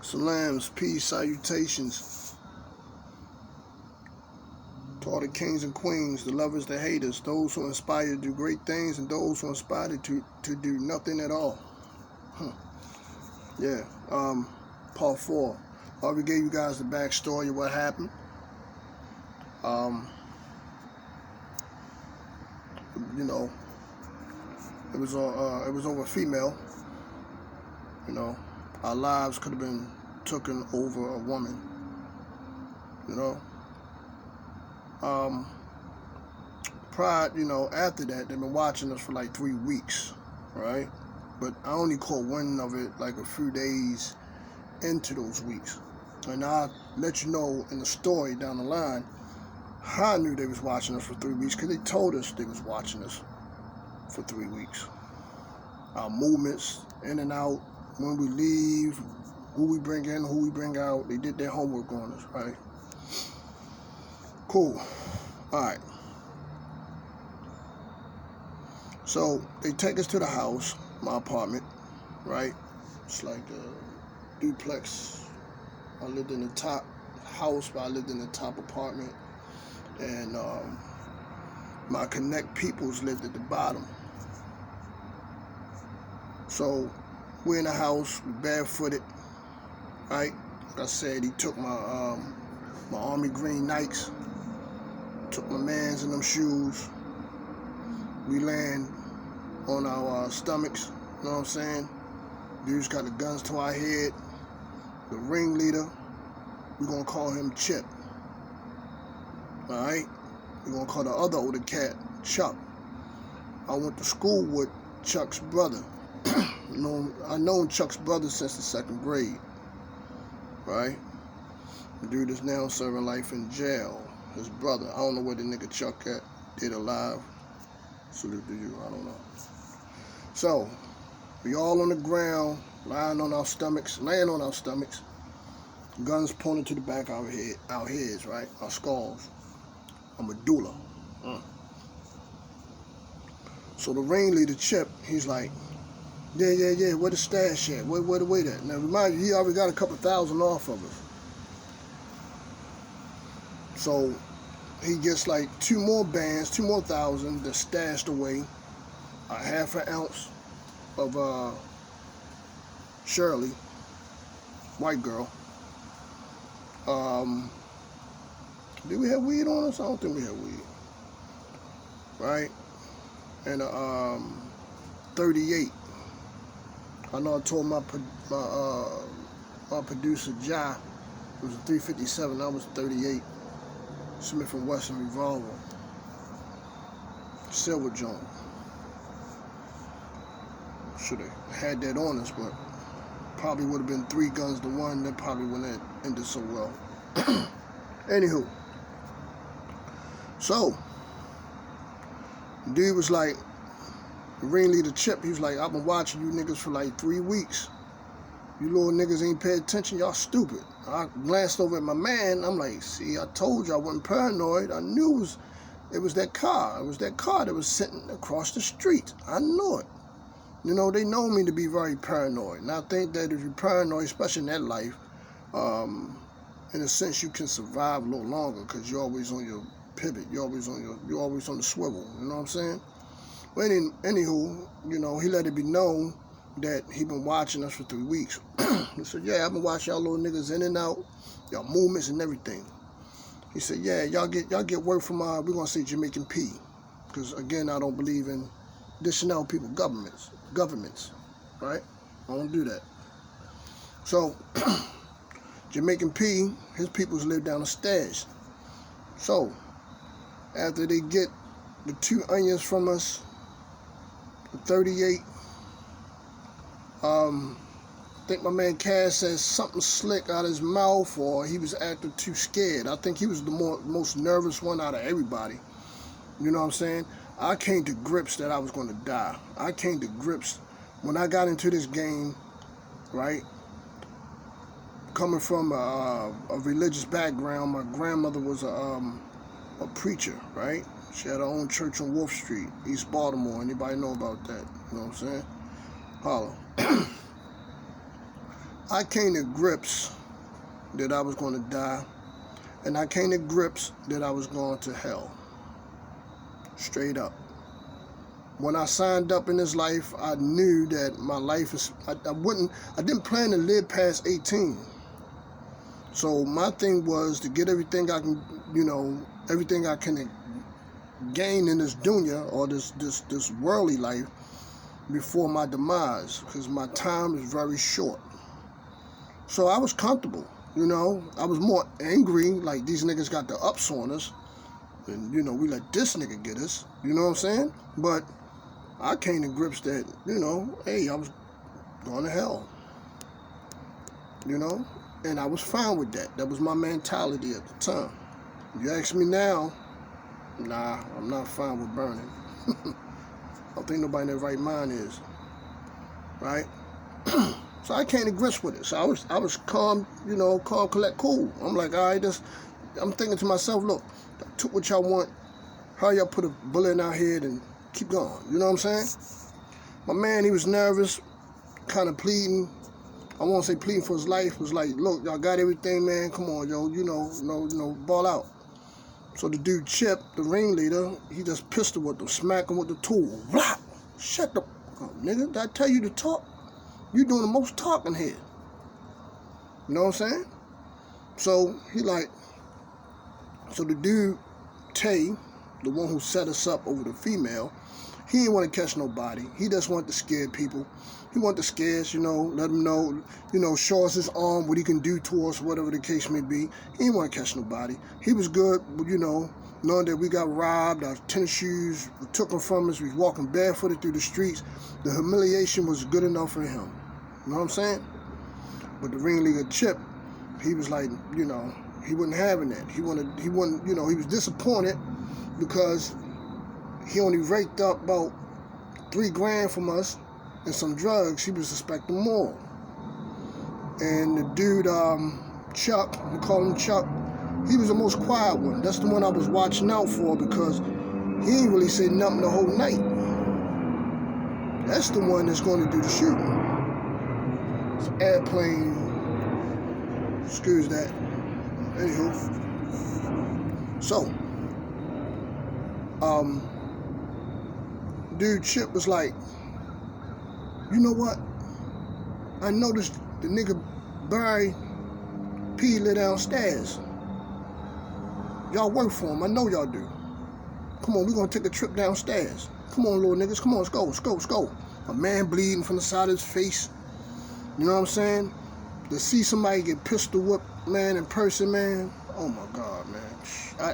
Salams, peace, salutations to all the kings and queens, the lovers, the haters, those who inspire to do great things and those who inspire to do nothing at all. Yeah, part 4. I already gave you guys the backstory of what happened. You know, it was over a female. You know, our lives could have been taken over a woman. You know, after that, they've been watching us for like 3 weeks, right? But I only caught wind of it like a few days into those weeks. And I'll let you know in the story down the line how I knew they was watching us for 3 weeks, because they told us they was watching us for 3 weeks. Our movements, in and out, when we leave, who we bring in, who we bring out. They did their homework on us, right? Cool. All right. So they take us to the house, my apartment, right? It's like a duplex. I lived in the top house, but I lived in the top apartment. And my connect peoples lived at the bottom. So we're in the house, we barefooted, right? Like I said, he took my my army green Nikes, took my mans in them shoes. We land on our stomachs, you know what I'm saying? Dudes got the guns to our head. The ringleader, we're gonna call him Chip. Alright? We're gonna call the other older cat Chuck. I went to school with Chuck's brother. I've known Chuck's brother since the 2nd grade. Right? The dude is now serving life in jail. His brother, I don't know where the nigga Chuck at. Dead alive. Salute to you, I don't know. So, we all on the ground, laying on our stomachs, guns pointed to the back of our heads, right? Our skulls, our medulla. So the ringleader Chip, he's like, yeah, where the stash at? Where the weight at? Now remind you, he already got a couple thousand off of us. So he gets like 2 more bands, 2 more thousand that's stashed away. A half an ounce of Shirley, white girl. Did we have weed on us? I don't think we had weed. Right? And a 38. I know I told my producer, Jai, it was a 357, I was 38. Smith & Wesson revolver. Silver joint. Should have had that on us, but probably would have been 3 guns to 1. That probably wouldn't have ended so well. Anywho. So, dude was like, the ringleader Chip, he was like, I've been watching you niggas for like 3 weeks. You little niggas ain't pay attention, y'all stupid. I glanced over at my man, I'm like, see, I told you I wasn't paranoid. I knew it was that car. It was that car that was sitting across the street. I knew it. You know, they know me to be very paranoid. And I think that if you're paranoid, especially in that life, in a sense you can survive a little longer because you're always on your pivot. You're always on the swivel. You know what I'm saying? But anywho, you know, he let it be known that he been watching us for 3 weeks. He said, yeah, I've been watching y'all little niggas in and out, y'all movements and everything. He said, yeah, y'all get word from we're gonna say Jamaican P, because again, I don't believe in dishing out people governments, right? I don't do that. So Jamaican P, his peoples live down the stairs. So after they get the 2 onions from us, the 38, I think my man Cass said something slick out of his mouth, or he was acting too scared. I think he was the most nervous one out of everybody. You know what I'm saying? I came to grips that I was going to die. I came to grips when I got into this game, right? Coming from a religious background, my grandmother was a preacher, right? She had her own church on Wolf Street, East Baltimore. Anybody know about that? You know what I'm saying? Holla. I came to grips that I was going to die, and I came to grips that I was going to hell. Straight up. When I signed up in this life, I knew that my life is, I didn't plan to live past 18. So my thing was to get everything I can, everything I can gain in this dunya, or this worldly life, before my demise, because my time is very short. So I was comfortable, I was more angry, like these niggas got the ups on us, and we let this nigga get us, you know what I'm saying? But I came to grips that, hey, I was going to hell, and I was fine with that. That was my mentality at the time. If you ask me now, nah, I'm not fine with burning. I don't think nobody in their right mind is, right? So I came to grips with it. So I was calm, calm, collect, cool. I'm like, all right, I'm thinking to myself, look, I took what y'all want. How y'all put a bullet in our head and keep going? You know what I'm saying? My man, he was nervous, kind of pleading. I won't say pleading for his life. Was like, look, y'all got everything, man. Come on, yo, ball out. So the dude Chip, the ringleader, he just pistol whipped him, smack him with the tool. Blah! Shut the up, nigga. Did I tell you to talk? You doing the most talking here. You know what I'm saying? So so the dude, Tay, the one who set us up over the female, he didn't want to catch nobody. He just wanted to scare people. He wanted to scare us, let him know, show us his arm, what he can do to us, whatever the case may be. He didn't want to catch nobody. He was good, knowing that we got robbed, our tennis shoes were taken from us, we was walking barefooted through the streets. The humiliation was good enough for him. You know what I'm saying? But the ringleader Chip, he was like, he wasn't having that. He was disappointed because he only raked up about $3,000 from us and some drugs. He was expecting more. And the dude, Chuck, we call him Chuck, he was the most quiet one. That's the one I was watching out for because he ain't really say nothing the whole night. That's the one that's going to do the shooting. It's an airplane. Excuse that. Anywho. So, dude Chip was like, you know what? I noticed the nigga Barry P lit downstairs. Y'all work for him. I know y'all do. Come on, we're going to take a trip downstairs. Come on, little niggas. Come on, let's go. A man bleeding from the side of his face. You know what I'm saying? To see somebody get pistol whipped, man, in person, man. Oh, my God, man.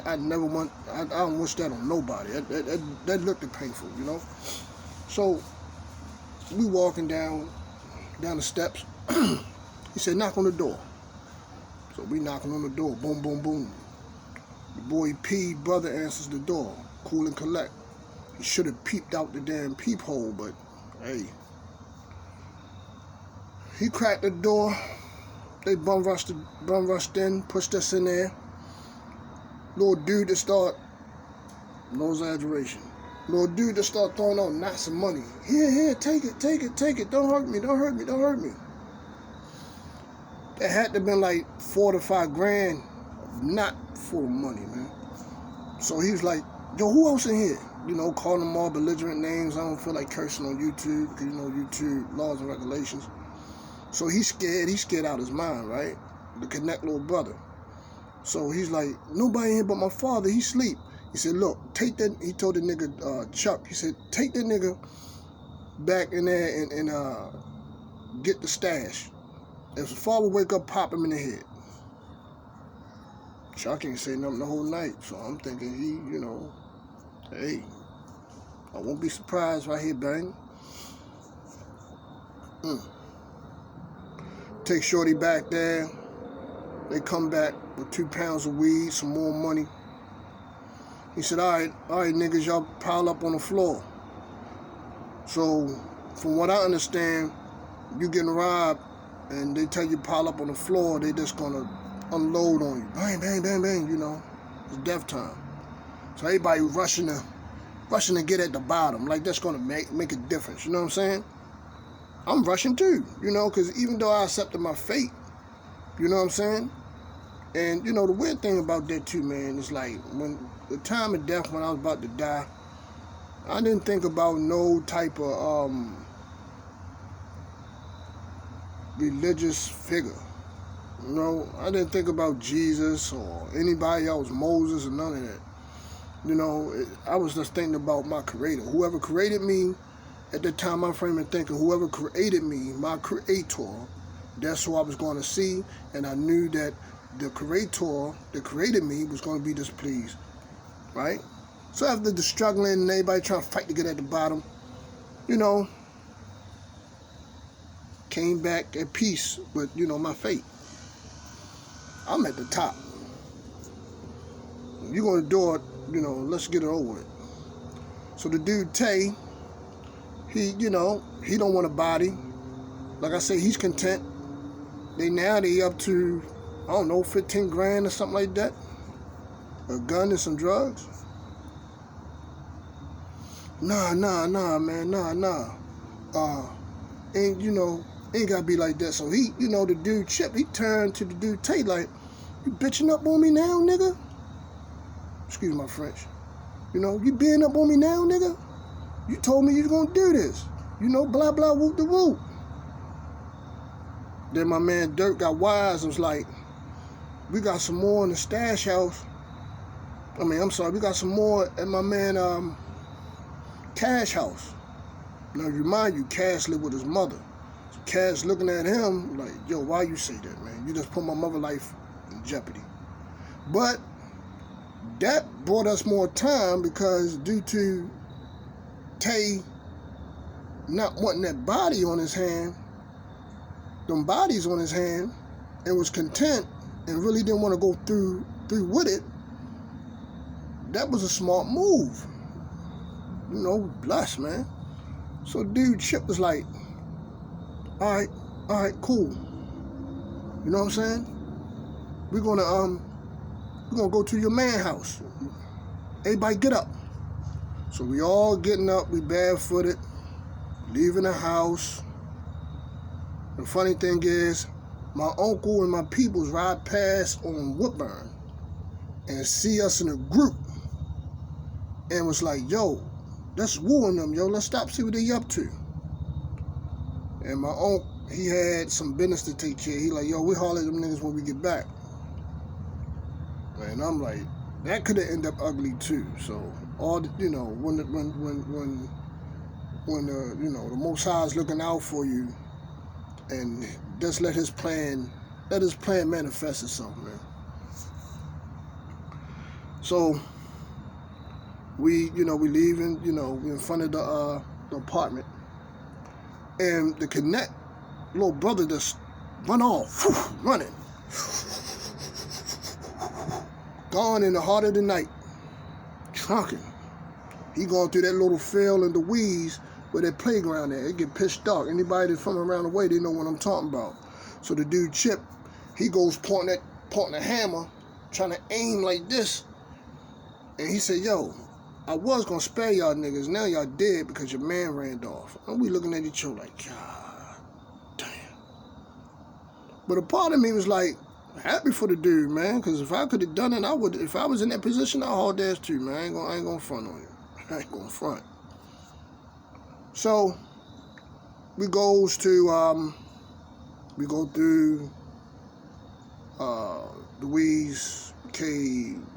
I never want... I don't wish that on nobody. That looked painful, So, we walking down the steps. He said, knock on the door. So we knocking on the door. Boom, boom, boom. The boy P, brother, answers the door. Cool and collect. He should have peeped out the damn peephole, but hey. He cracked the door. They bum rushed in, pushed us in there. Little dude that start, no exaggeration. Little dude that start throwing out knots of money. Here, take it. Don't hurt me. That had to have been like $4 to $5 not full of money, man. So he was like, yo, who else in here? Calling them all belligerent names. I don't feel like cursing on YouTube because, YouTube laws and regulations. So he's scared out his mind, right? The connect little brother. So he's like, nobody here but my father, he sleep. He said, look, take that, he told the nigga, Chuck, he said, take that nigga back in there and get the stash. If the father wake up, pop him in the head. Chuck ain't say nothing the whole night, so I'm thinking hey, I won't be surprised if I hear bang. Take Shorty back there. They come back with 2 pounds of weed, some more money. He said, all right, niggas, y'all pile up on the floor. So, from what I understand, you getting robbed and they tell you pile up on the floor, they just gonna unload on you. Bang, bang, bang, bang, It's death time. So everybody rushing to get at the bottom. Like that's gonna make a difference, you know what I'm saying? I'm rushing too, you know, because even though I accepted my fate, you know what I'm saying? And, you know, the weird thing about that too, man, is like when the time of death, when I was about to die, I didn't think about no type of religious figure. You know, I didn't think about Jesus or anybody else, Moses or none of that. You know, I was just thinking about my creator. Whoever created me, at the time I'm framing thinking, whoever created me, my creator, that's who I was going to see. And I knew that the creator that created me was going to be displeased, right? So after the struggling and everybody trying to fight to get at the bottom, you know, came back at peace with, you know, my fate. I'm at the top. You're going to do it, you know, let's get it over with. So the dude, Tay, he, you know, he don't want a body. Like I say, he's content. They up to, I don't know, 15 grand or something like that. A gun and some drugs. Nah, man, nah. Ain't, you know, ain't gotta be like that. So he, you know, the dude Chip, he turned to the dude Tay like, you bitching up on me now, nigga? Excuse my French. You know, you being up on me now, nigga? You told me you was gonna do this. You know, blah, blah, whoop the whoop. Then my man Dirk got wise and was like, we got some more in the stash house. We got some more at my man Cash house. Now, remind you, Cash lived with his mother. So Cash looking at him like, yo, why you say that, man? You just put my mother's life in jeopardy. But that brought us more time because due to Tay not wanting that body on his hand, them bodies on his hand, and was content and really didn't want to go through with it, that was a smart move. You know, blessed, man. So dude Chip was like, all right, cool. You know what I'm saying? We're gonna go to your man house. Everybody get up. So we all getting up, we barefooted, leaving the house. The funny thing is, my uncle and my peoples ride past on Woodburn and see us in a group and was like, yo, let's woo on them, yo. Let's stop, see what they up to. And my uncle, he had some business to take care of. He like, yo, we holler at them niggas when we get back. And I'm like, that could have ended up ugly too. So all the, you know, when you know, the Most High is looking out for you, and just let his plan manifest itself, man. So we leaving, you know, we in front of the apartment, and the Connect little brother just run off, running, gone in the heart of the night, trunking. He going through that little field in the weeds where that playground at. It get pitch dark. Anybody that's from around the way, they know what I'm talking about. So the dude Chip, he goes pointing a hammer, trying to aim like this. And he said, yo, I was going to spare y'all niggas. Now y'all dead because your man ran off. And we looking at each other like, God damn. But a part of me was like, happy for the dude, man. Because if I could have done it, I would. If I was in that position, I'd haul ass too, man. I ain't going to front on you. I ain't going to front. So we go through Louise, Cave,